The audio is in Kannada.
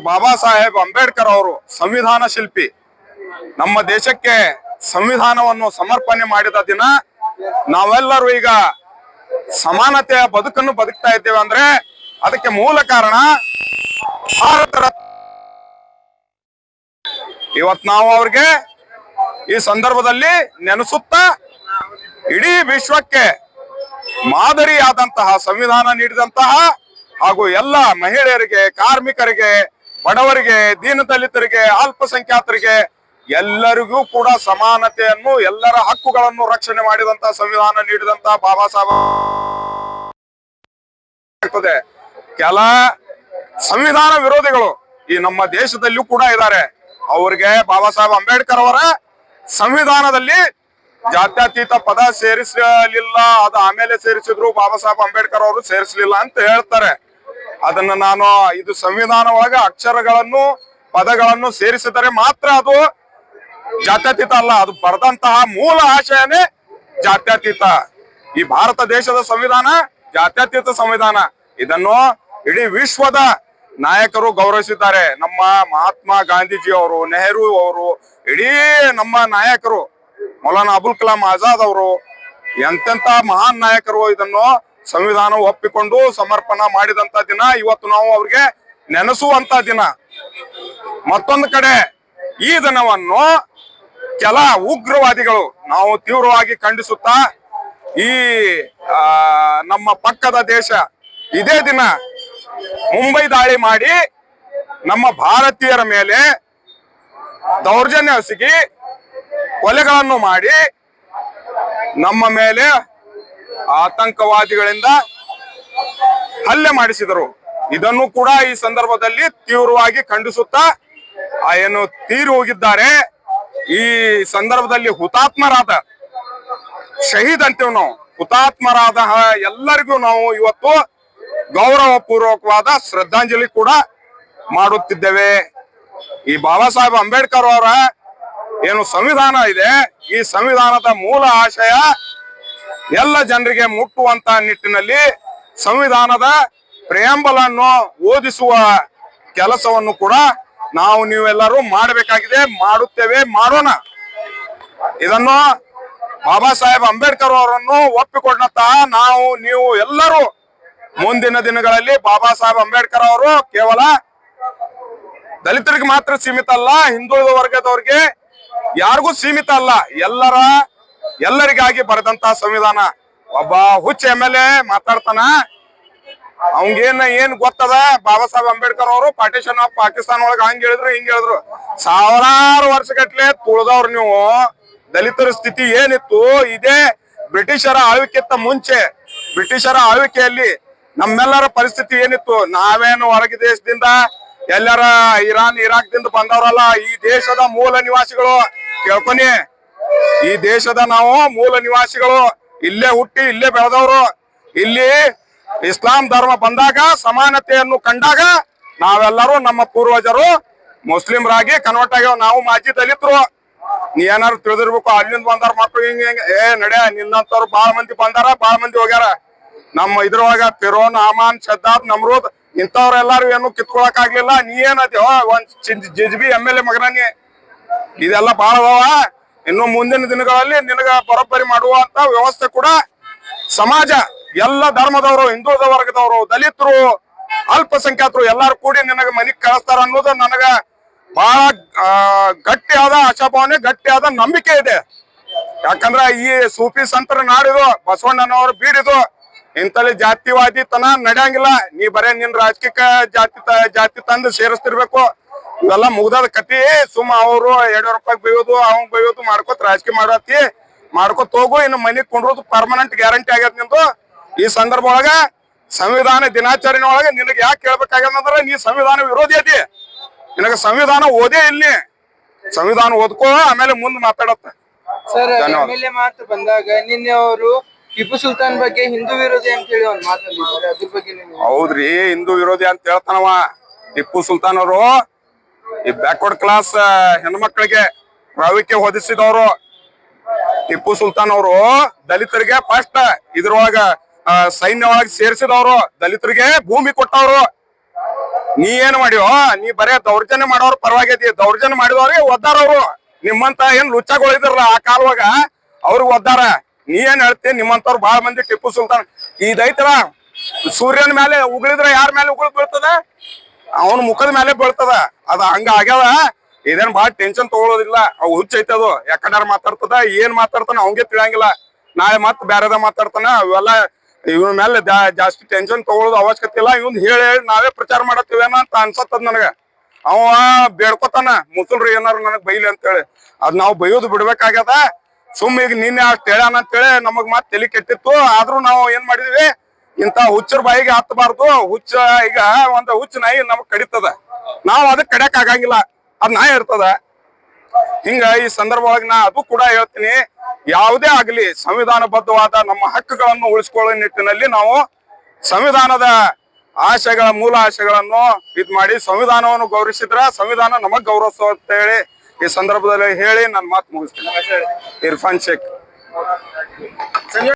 ಬಾಬಾ ಸಾಹೇಬ್ ಅಂಬೇಡ್ಕರ್ ಅವರು ಸಂವಿಧಾನ ಶಿಲ್ಪಿ. ನಮ್ಮ ದೇಶಕ್ಕೆ ಸಂವಿಧಾನವನ್ನು ಸಮರ್ಪಣೆ ಮಾಡಿದ ದಿನ ನಾವೆಲ್ಲರೂ ಈಗ ಸಮಾನತೆಯ ಬದುಕನ್ನು ಬದುಕ್ತಾ ಇದ್ದೇವೆ ಅಂದ್ರೆ ಅದಕ್ಕೆ ಮೂಲ ಕಾರಣ ಭಾರತ ರತ್ನ. ಇವತ್ ನಾವು ಅವ್ರಿಗೆ ಈ ಸಂದರ್ಭದಲ್ಲಿ ನೆನೆಸುತ್ತಾ ಇಡೀ ವಿಶ್ವಕ್ಕೆ ಮಾದರಿಯಾದಂತಹ ಸಂವಿಧಾನ ನೀಡಿದಂತಹ ಹಾಗೂ ಎಲ್ಲ ಮಹಿಳೆಯರಿಗೆ, ಕಾರ್ಮಿಕರಿಗೆ, ಬಡವರಿಗೆ, ದೀನದಲಿತರಿಗೆ, ಅಲ್ಪಸಂಖ್ಯಾತರಿಗೆ ಎಲ್ಲರಿಗೂ ಕೂಡ ಸಮಾನತೆಯನ್ನು, ಎಲ್ಲರ ಹಕ್ಕುಗಳನ್ನು ರಕ್ಷಣೆ ಮಾಡಿದಂತಹ ಸಂವಿಧಾನ ನೀಡಿದಂತಹ ಬಾಬಾ ಸಾಹೇಬ್ ಆಗ್ತದೆ. ಕೆಲ ಸಂವಿಧಾನ ವಿರೋಧಿಗಳು ಈ ನಮ್ಮ ದೇಶದಲ್ಲೂ ಕೂಡ ಇದ್ದಾರೆ. ಅವ್ರಿಗೆ ಬಾಬಾ ಸಾಹೇಬ್ ಅಂಬೇಡ್ಕರ್ ಅವರ ಸಂವಿಧಾನದಲ್ಲಿ ಜಾತ್ಯತೀತ ಪದ ಸೇರಿಸಲಿಲ್ಲ, ಅದು ಆಮೇಲೆ ಸೇರಿಸಿದ್ರು, ಬಾಬಾ ಸಾಹೇಬ್ ಅಂಬೇಡ್ಕರ್ ಅವರು ಸೇರಿಸಲಿಲ್ಲ ಅಂತ ಹೇಳ್ತಾರೆ. ಅದನ್ನ ನಾನು ಇದು ಸಂವಿಧಾನ ಒಳಗ ಅಕ್ಷರಗಳನ್ನು, ಪದಗಳನ್ನು ಸೇರಿಸಿದರೆ ಮಾತ್ರ ಅದು ಜಾತ್ಯತೀತ ಅಲ್ಲ, ಅದು ಬರೆದಂತಹ ಮೂಲ ಆಶಯನೇ ಜಾತ್ಯತೀತ. ಈ ಭಾರತ ದೇಶದ ಸಂವಿಧಾನ ಜಾತ್ಯತೀತ ಸಂವಿಧಾನ. ಇದನ್ನು ಇಡೀ ವಿಶ್ವದ ನಾಯಕರು ಗೌರವಿಸಿದ್ದಾರೆ. ನಮ್ಮ ಮಹಾತ್ಮ ಗಾಂಧೀಜಿ ಅವರು, ನೆಹರು ಅವರು, ಇಡೀ ನಮ್ಮ ನಾಯಕರು, ಮೌಲಾನಾ ಅಬುಲ್ ಕಲಾಂ ಆಜಾದ್ ಅವರು, ಎಂತೆಂತ ಮಹಾನ್ ನಾಯಕರು ಇದನ್ನು ಸಂವಿಧಾನ ಒಪ್ಪಿಕೊಂಡು ಸಮರ್ಪಣಾ ಮಾಡಿದಂತ ದಿನ ಇವತ್ತು ನಾವು ಅವ್ರಿಗೆ ನೆನೆಸುವಂತ ದಿನ. ಮತ್ತೊಂದು ಕಡೆ ಈ ದಿನವನ್ನು ಕೆಲ ಉಗ್ರವಾದಿಗಳು ನಾವು ತೀವ್ರವಾಗಿ ಖಂಡಿಸುತ್ತಾ ಈ ನಮ್ಮ ಪಕ್ಕದ ದೇಶ ಇದೇ ದಿನ ಮುಂಬೈ ದಾಳಿ ಮಾಡಿ ನಮ್ಮ ಭಾರತೀಯರ ಮೇಲೆ ದೌರ್ಜನ್ಯ ಎಸಗಿ ಕೊಲೆಗಳನ್ನು ಮಾಡಿ ನಮ್ಮ ಮೇಲೆ ಆತಂಕವಾದಿಗಳಿಂದ ಹಲ್ಲೆ ಮಾಡಿಸಿದರು. ಇದನ್ನು ಕೂಡ ಈ ಸಂದರ್ಭದಲ್ಲಿ ತೀವ್ರವಾಗಿ ಖಂಡಿಸುತ್ತಾ ಏನು ತೀರಿ ಹೋಗಿದ್ದಾರೆ. ಈ ಸಂದರ್ಭದಲ್ಲಿ ಹುತಾತ್ಮರಾದ, ಶಹೀದ್ ಅಂತೀವಿ ನಾವು, ಹುತಾತ್ಮರಾದ ಎಲ್ಲರಿಗೂ ನಾವು ಇವತ್ತು ಗೌರವ ಪೂರ್ವಕವಾದ ಶ್ರದ್ಧಾಂಜಲಿ ಕೂಡ ಮಾಡುತ್ತಿದ್ದೇವೆ. ಈ ಬಾಬಾ ಸಾಹೇಬ್ ಅಂಬೇಡ್ಕರ್ ಅವರ ಏನು ಸಂವಿಧಾನ ಇದೆ, ಈ ಸಂವಿಧಾನದ ಮೂಲ ಆಶಯ ಎಲ್ಲ ಜನರಿಗೆ ಮುಟ್ಟುವಂತ ನಿಟ್ಟಿನಲ್ಲಿ ಸಂವಿಧಾನದ ಪ್ರಿಯಾಂಬಲ್ ಅನ್ನು ಓದಿಸುವ ಕೆಲಸವನ್ನು ಕೂಡ ನಾವು ನೀವೆಲ್ಲರೂ ಮಾಡಬೇಕಾಗಿದೆ, ಮಾಡುತ್ತೇವೆ, ಮಾಡೋಣ. ಇದನ್ನು ಬಾಬಾ ಸಾಹೇಬ್ ಅಂಬೇಡ್ಕರ್ ಅವರನ್ನು ಒಪ್ಪಿಕೊಂಡಂತಹ ನಾವು ನೀವು ಎಲ್ಲರೂ ಮುಂದಿನ ದಿನಗಳಲ್ಲಿ ಬಾಬಾ ಸಾಹೇಬ್ ಅಂಬೇಡ್ಕರ್ ಅವರು ಕೇವಲ ದಲಿತರಿಗೆ ಮಾತ್ರ ಸೀಮಿತ ಅಲ್ಲ, ಹಿಂದುಳಿದ ವರ್ಗದವ್ರಿಗೆ ಯಾರಿಗೂ ಸೀಮಿತ ಅಲ್ಲ, ಎಲ್ಲರಿಗಾಗಿ ಬರೆದಂತಹ ಸಂವಿಧಾನ. ಒಬ್ಬ ಹುಚ್ಚ MLA ಮಾತಾಡ್ತಾನ, ಅವಂಗೇನ್ ಗೊತ್ತದ, ಬಾಬಾ ಸಾಹೇಬ್ ಅಂಬೇಡ್ಕರ್ ಅವರು ಪಾರ್ಟಿಷನ್ ಆಫ್ ಪಾಕಿಸ್ತಾನ ಒಳಗ ಹಂಗ ಹೇಳಿದ್ರು, ಹಿಂಗ ಹೇಳಿದ್ರು. ಸಾವಿರಾರು ವರ್ಷಗಟ್ಲೆ ತುಳಿದವ್ರು ನೀವು. ದಲಿತರ ಸ್ಥಿತಿ ಏನಿತ್ತು, ಇದೇ ಬ್ರಿಟಿಷರ ಆಳ್ವಿಕೆತ್ತ ಮುಂಚೆ, ಬ್ರಿಟಿಷರ ಆಳ್ವಿಕೆಯಲ್ಲಿ ನಮ್ಮೆಲ್ಲರ ಪರಿಸ್ಥಿತಿ ಏನಿತ್ತು. ನಾವೇನು ಹೊರಗೆ ದೇಶದಿಂದ ಎಲ್ಲರ ಇರಾನ್ ಇರಾಕ್ ದಿಂದ ಬಂದವರಲ್ಲ, ಈ ದೇಶದ ಮೂಲ ನಿವಾಸಿಗಳು. ಕೇಳ್ಕೊನಿ, ಈ ದೇಶದ ನಾವು ಮೂಲ ನಿವಾಸಿಗಳು, ಇಲ್ಲೇ ಹುಟ್ಟಿ ಇಲ್ಲೇ ಬೆಳೆದವರು. ಇಲ್ಲಿ ಇಸ್ಲಾಂ ಧರ್ಮ ಬಂದಾಗ, ಸಮಾನತೆಯನ್ನು ಕಂಡಾಗ ನಾವೆಲ್ಲರೂ ನಮ್ಮ ಪೂರ್ವಜರು ಮುಸ್ಲಿಮರಾಗಿ ಕನ್ವರ್ಟ್ ಆಗ್ಯಾವ. ನಾವು ಮಾಜಿ ದಲಿತರು. ನೀ ಏನಾರು ತಿಳಿದಿರ್ಬೇಕು, ಅಲ್ಲಿಂದ ಬಂದಾರ ಮಕ್ಳು ಹಿಂಗ ನಡ್ಯಾ, ನಿನ್ನಂತವ್ರು ಬಾಳ ಮಂದಿ ಬಂದಾರ, ಬಾಳ ಮಂದಿ ಹೋಗ್ಯಾರ. ನಮ್ಮ ಇದ್ರೊಳಗ ಫಿರೋನ್, ಅಮಾನ್, ಶದ್ದಾಬ್, ನಮ್ರೂದ್ ಇಂಥವ್ರೆಲ್ಲಾರು ಏನು ಕಿತ್ಕೊಳಕ್ ಆಗ್ಲಿಲ್ಲ. ನೀ ಏನದ ಒಂದ್ ಜಿಜ್ಬಿ MLA ಮಗನಾನಿ. ಇದೆಲ್ಲ ಬಾಳ ಅದಾವ. ಇನ್ನು ಮುಂದಿನ ದಿನಗಳಲ್ಲಿ ನಿನಗ ಬರೋಬ್ಬರಿ ಮಾಡುವಂತ ವ್ಯವಸ್ಥೆ ಕೂಡ ಸಮಾಜ, ಎಲ್ಲ ಧರ್ಮದವರು, ಹಿಂದುಳಿದ ವರ್ಗದವರು, ದಲಿತರು, ಅಲ್ಪಸಂಖ್ಯಾತರು ಎಲ್ಲಾರು ಕೂಡಿ ನಿನಗ ಮನಿಗ್ ಕಳಿಸ್ತಾರ ಅನ್ನೋದು ನನಗ ಬಹಳ ಗಟ್ಟಿಯಾದ ಆಶಾಭಾವನೆ, ಗಟ್ಟಿಯಾದ ನಂಬಿಕೆ ಇದೆ. ಯಾಕಂದ್ರ ಈ ಸೂಫಿ ಸಂತರ ನಾಡಿದು, ಬಸವಣ್ಣನವರು ಬೀಡಿದು. ಇಂತಲ್ಲಿ ಜಾತಿವಾದಿತನ ನಡೆಯಂಗಿಲ್ಲ. ನೀ ಬರೇ ನಿನ್ ರಾಜಕೀಯ ಜಾತಿ ತಂದು ಸೇರಿಸ್ತಿರ್ಬೇಕು. ಇವೆಲ್ಲ ಮುಗ್ದಾದ ಕತಿ. ಸುಮ್ಮ ಅವರು ₹200 ಬೈಯೋದು, ಅವಂಗ್ ಬೈಯೋದು ಮಾಡ್ಕೊತ ರಾಜಕೀಯ ಮಾಡ್ಕೊತ ಹೋಗು. ಇನ್ನು ಮನಿಗ್ ಕೊಂಡ್ರೋದು ಪರ್ಮನೆಂಟ್ ಗ್ಯಾರಂಟಿ ಆಗ್ಯದ ನಿಂದು. ಈ ಸಂದರ್ಭ ಒಳಗ ಸಂವಿಧಾನ ದಿನಾಚರಣೆ ಒಳಗೆ ನಿನಗೆ ಯಾಕೆ ಕೇಳ್ಬೇಕಾಗ್ಯದಂದ್ರ, ನೀ ಸಂವಿಧಾನ ವಿರೋಧಿ ಅದಿ. ನಿನಗ ಸಂವಿಧಾನ ಓದೇ ಇಲ್ಲಿ, ಸಂವಿಧಾನ ಓದ್ಕೋ, ಆಮೇಲೆ ಮುಂದ್ ಮಾತಾಡತ್ತ. ಸರ್, MLA ಮಾತು ಬಂದಾಗ ನಿನ್ನೆ ಅವರು ಟಿಪ್ಪು ಸುಲ್ತಾನ್ ಬಗ್ಗೆ ಹಿಂದೂ ವಿರೋಧಿ ಅಂತ ಹೇಳಿ ಒಂದು ಮಾತಾಡಿದ್ದಾರೆ. ಅದ್ರ ಬಗ್ಗೆ ಹೌದ್ರಿ, ಹಿಂದೂ ವಿರೋಧಿ ಅಂತ ಹೇಳ್ತಾನವ. ಟಿಪ್ಪು ಸುಲ್ತಾನ್ ಅವರು ಈ ಬ್ಯಾಕ್ವರ್ಡ್ ಕ್ಲಾಸ್ ಹೆಣ್ಮಕ್ಳಿಗೆ ಪ್ರವಿಕೆ ಹೊದಿಸಿದವರು. ಟಿಪ್ಪು ಸುಲ್ತಾನ್ ಅವರು ದಲಿತರಿಗೆ ಫಸ್ಟ್ ಇದ್ರೊಳಗ ಸೈನ್ಯ ಒಳಗೆ ಸೇರಿಸಿದವರು, ದಲಿತರಿಗೆ ಭೂಮಿ ಕೊಟ್ಟವರು. ನೀ ಏನ್ ಮಾಡಿಯೋ, ನೀ ಬರೇ ದೌರ್ಜನ್ಯ ಮಾಡೋರ್ ಪರವಾಗೈತಿ. ದೌರ್ಜನ್ಯ ಮಾಡಿದವ್ರಿಗೆ ಒದ್ದಾರ ಅವ್ರು. ನಿಮ್ಮಂತ ಏನ್ ಲುಚ್ಚಗಳಿದ್ರಲ್ಲ ಆ ಕಾಲವಾಗ ಅವ್ರಿಗೆ ಒದ್ದಾರ. ನೀ ಏನ್ ಹೇಳ್ತಿ? ನಿಮ್ಮಂತವ್ರು ಬಹಳ ಮಂದಿ ಟಿಪ್ಪು ಸುಲ್ತಾನ್ ಇದೈತಲ್ಲ, ಸೂರ್ಯನ ಮೇಲೆ ಉಗುಳಿದ್ರೆ ಯಾರ ಮೇಲೆ ಉಗುಳ್ ಬೀಳ್ತದ? ಅವನ ಮುಖದ ಮೇಲೆ ಬೀಳ್ತದ. ಅದ ಹಂಗ ಆಗ್ಯಾವ. ಇದೇನ್ ಬಾಳ ಟೆನ್ಷನ್ ತಗೊಳೋದಿಲ್ಲ. ಅವ್ ಹುಚ್ಚೈತದು. ಯಾಕಂದ್ರ ಮಾತಾಡ್ತದ, ಏನ್ ಮಾತಾಡ್ತಾನ ಅವಂಗೆ ತಿಳಿಯಂಗಿಲ್ಲ. ನಾಳೆ ಮತ್ ಬ್ಯಾರೆದ ಮಾತಾಡ್ತಾನ. ಅವೆಲ್ಲ ಇವನ ಮೇಲೆ ಜಾಸ್ತಿ ಟೆನ್ಷನ್ ತಗೊಳ್ಳೋದು ಅವಶ್ಯಕತೆ ಇಲ್ಲ. ಇವ್ನ್ ಹೇಳಿ ನಾವೇ ಪ್ರಚಾರ ಮಾಡತ್ತೀವೇನ ಅಂತ ಅನ್ಸತ್ತದ ನನಗ. ಅವ ಬೇಡ್ಕೊತಾನ ಮುಸಲ್ರಿ ಏನಾರು ನನಗ್ ಬೈಲಿ ಅಂತೇಳಿ. ಅದ್ ನಾವ್ ಬೈಯೋದು ಬಿಡ್ಬೇಕಾಗ್ಯದ. ಸುಮ್ ಈಗ ನಿನ್ನೆ ಅಷ್ಟ್ ಹೇಳ್ಯಾನ ಅಂತೇಳಿ ನಮಗ್ ಮತ್ ತಲಿ ಕೆಟ್ಟಿತ್ತು. ಆದ್ರೂ ನಾವು ಏನ್ ಮಾಡಿದ್ವಿ, ಇಂತ ಹುಚ್ಚರ ಬಾಯಿಗೆ ಹತ್ತಬಾರ್ದು. ಹುಚ್ಚ ಈಗ ಒಂದ್ ಹುಚ್ಚ ನಾಯಿ ನಮಗ್ ಕಡಿತದ, ನಾವ್ ಅದಕ್ ಕಡಿಯಕ್ ಆಗಂಗಿಲ್ಲ. ಅದ್ ನಾಯಿ ಇರ್ತದ. ಹಿಂಗ ಈ ಸಂದರ್ಭ ಒಳಗ ನಾ ಅದು ಕೂಡ ಹೇಳ್ತೀನಿ, ಯಾವುದೇ ಆಗ್ಲಿ ಸಂವಿಧಾನಬದ್ಧವಾದ ನಮ್ಮ ಹಕ್ಕುಗಳನ್ನು ಉಳಿಸ್ಕೊಳ್ಳೋ ನಿಟ್ಟಿನಲ್ಲಿ ನಾವು ಸಂವಿಧಾನದ ಆಶಯಗಳ ಮೂಲ ಆಶಯಗಳನ್ನು ಇದ್ ಮಾಡಿ ಸಂವಿಧಾನವನ್ನು ಗೌರವಿಸಿದ್ರ ಸಂವಿಧಾನ ನಮಗ್ ಗೌರವಿಸೋ ಅಂತ ಹೇಳಿ ಈ ಸಂದರ್ಭದಲ್ಲಿ ಹೇಳಿ ನನ್ನ ಮಾತು ಮುಗಿಸ್ತೀನಿ. ಇರ್ಫಾನ್ ಶೇಖ್.